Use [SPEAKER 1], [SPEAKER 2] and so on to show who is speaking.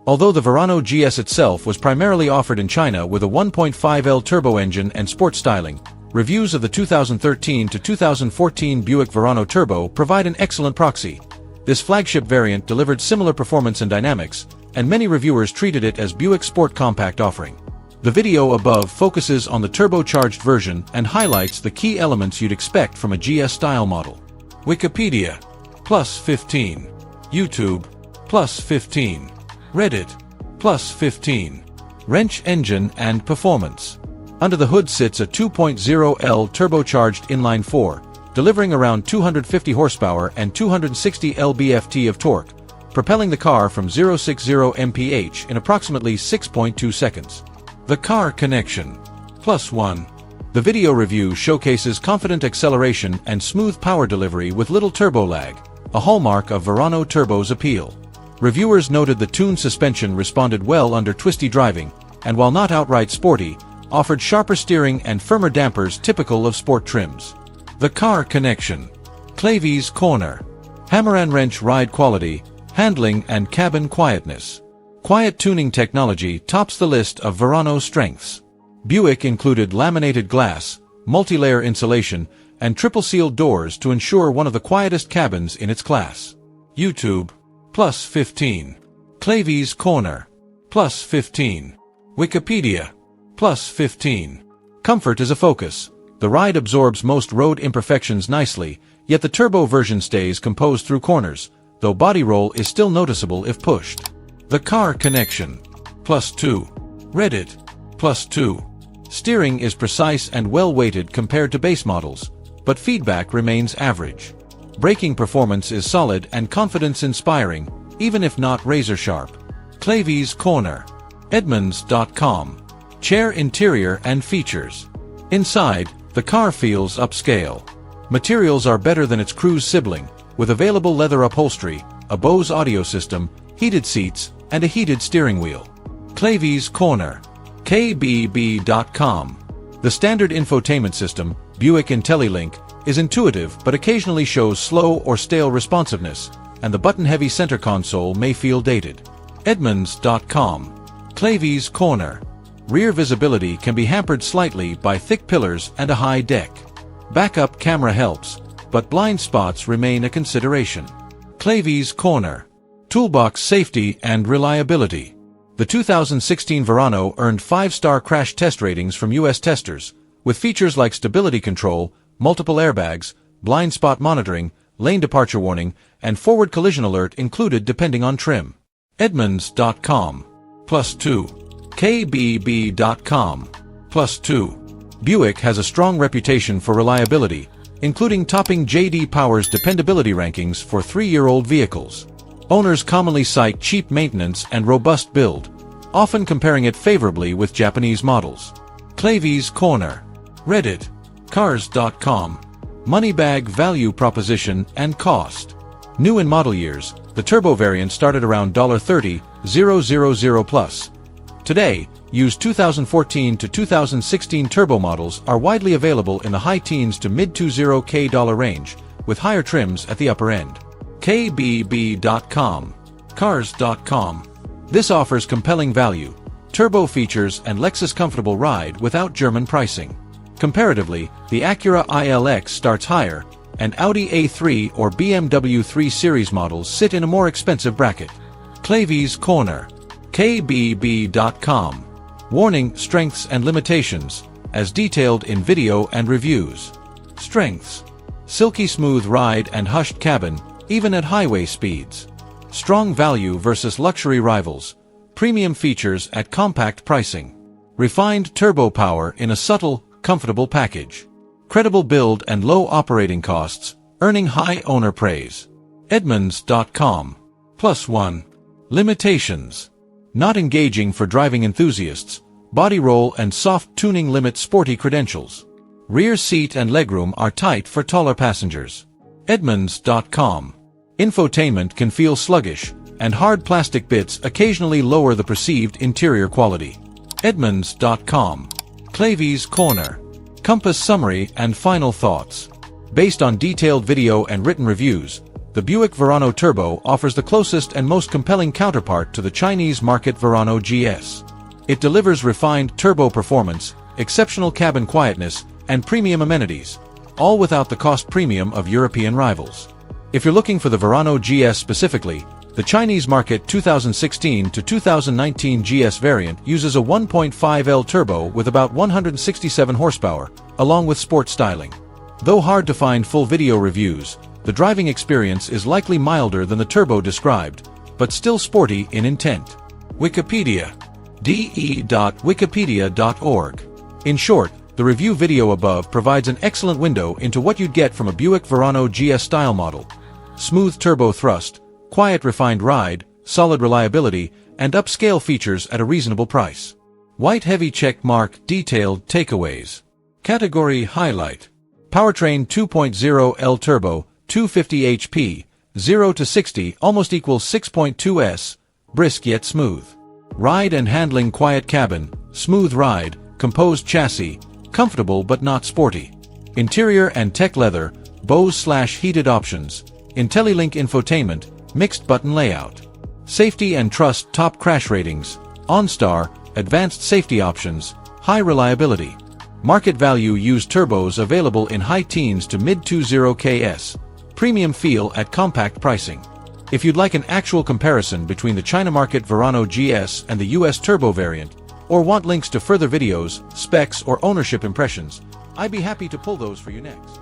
[SPEAKER 1] Although the Verano GS itself was primarily offered in China with a 1.5L turbo engine and sport styling, reviews of the 2013 to 2014 Buick Verano Turbo provide an excellent proxy. This flagship variant delivered similar performance and dynamics, and many reviewers treated it as Buick's sport compact offering. The video above focuses on the turbocharged version and highlights the key elements you'd expect from a GS-style model. Wikipedia, +15. YouTube, +15. Reddit, +15. Wrench engine and performance. Under the hood sits a 2.0L turbocharged inline-4, delivering around 250 horsepower and 260 lb-ft of torque, propelling the car from 0-60 mph in approximately 6.2 seconds. The car connection, +1. The video review showcases confident acceleration and smooth power delivery with little turbo lag, a hallmark of Verano Turbo's appeal. Reviewers noted the tuned suspension responded well under twisty driving, and while not outright sporty, offered sharper steering and firmer dampers typical of sport trims. The car connection, Clavies corner, hammer and wrench ride quality, handling and cabin quietness. Quiet tuning technology tops the list of Verano strengths. Buick included laminated glass, multi-layer insulation, and triple-sealed doors to ensure one of the quietest cabins in its class. YouTube, +15. Clavies corner, +15. Wikipedia, +15. Comfort is a focus. The ride absorbs most road imperfections nicely, yet the turbo version stays composed through corners, though body roll is still noticeable if pushed. The car connection, +2. Reddit, +2. Steering is precise and well-weighted compared to base models, but feedback remains average. Braking performance is solid and confidence-inspiring, even if not razor-sharp. Clavies corner, Edmunds.com. Chair interior and features. Inside, the car feels upscale. Materials are better than its cruise sibling, with available leather upholstery, a Bose audio system, heated seats, and a heated steering wheel. Clavies corner, KBB.com. The standard infotainment system, Buick IntelliLink, is intuitive but occasionally shows slow or stale responsiveness, and the button-heavy center console may feel dated. Edmunds.com. Clavies corner. Rear visibility can be hampered slightly by thick pillars and a high deck. Backup camera helps, but blind spots remain a consideration. Clavies corner. Toolbox safety and reliability. The 2016 Verano earned 5-star crash test ratings from U.S. testers, with features like stability control, multiple airbags, blind spot monitoring, lane departure warning, and forward collision alert included depending on trim. Edmunds.com. +2. KBB.com. +2. Buick has a strong reputation for reliability, including topping J.D. Power's dependability rankings for 3-year-old vehicles. Owners commonly cite cheap maintenance and robust build, often comparing it favorably with Japanese models. Clavies corner. Reddit. Cars.com. Moneybag value proposition and cost. New in model years, the turbo variant started around $30,000 plus. Today, used 2014 to 2016 turbo models are widely available in the high teens to mid-$20K range, with higher trims at the upper end. KBB.com. Cars.com. This offers compelling value, turbo features and Lexus comfortable ride without German pricing. Comparatively, the Acura ILX starts higher, and Audi A3 or BMW 3 Series models sit in a more expensive bracket. Clavies corner. KBB.com. Warning: strengths and limitations, as detailed in video and reviews. Strengths: silky smooth ride and hushed cabin, even at highway speeds. Strong value versus luxury rivals. Premium features at compact pricing. Refined turbo power in a subtle, comfortable package. Credible build and low operating costs, earning high owner praise. Edmunds.com. +1. Limitations: not engaging for driving enthusiasts. Body roll and soft tuning limit sporty credentials. Rear seat and legroom are tight for taller passengers. Edmunds.com. Infotainment can feel sluggish, and hard plastic bits occasionally lower the perceived interior quality. Edmunds.com. Clavies corner. Compass summary and final thoughts. Based on detailed video and written reviews, the Buick Verano Turbo offers the closest and most compelling counterpart to the Chinese market Verano GS. It delivers refined turbo performance, exceptional cabin quietness, and premium amenities, all without the cost premium of European rivals. If you're looking for the Verano GS specifically, the Chinese market 2016 to 2019 GS variant uses a 1.5L turbo with about 167 horsepower, along with sport styling. Though hard to find full video reviews, the driving experience is likely milder than the turbo described, but still sporty in intent. Wikipedia. de.wikipedia.org. In short, the review video above provides an excellent window into what you'd get from a Buick Verano GS style model. Smooth turbo thrust, quiet refined ride, solid reliability, and upscale features at a reasonable price. White heavy check mark detailed takeaways. Category highlight. Powertrain 2.0L turbo, 250 HP, 0 to 60 almost equals 6.2 s, brisk yet smooth. Ride and handling quiet cabin, smooth ride, composed chassis, comfortable but not sporty. Interior and tech leather, Bose/heated options, IntelliLink infotainment, mixed button layout. Safety and trust top crash ratings, OnStar, advanced safety options, high reliability. Market value used turbos available in high teens to mid 20Ks. Premium feel at compact pricing. If you'd like an actual comparison between the China market Verano GS and the US turbo variant, or want links to further videos, specs, or ownership impressions, I'd be happy to pull those for you next.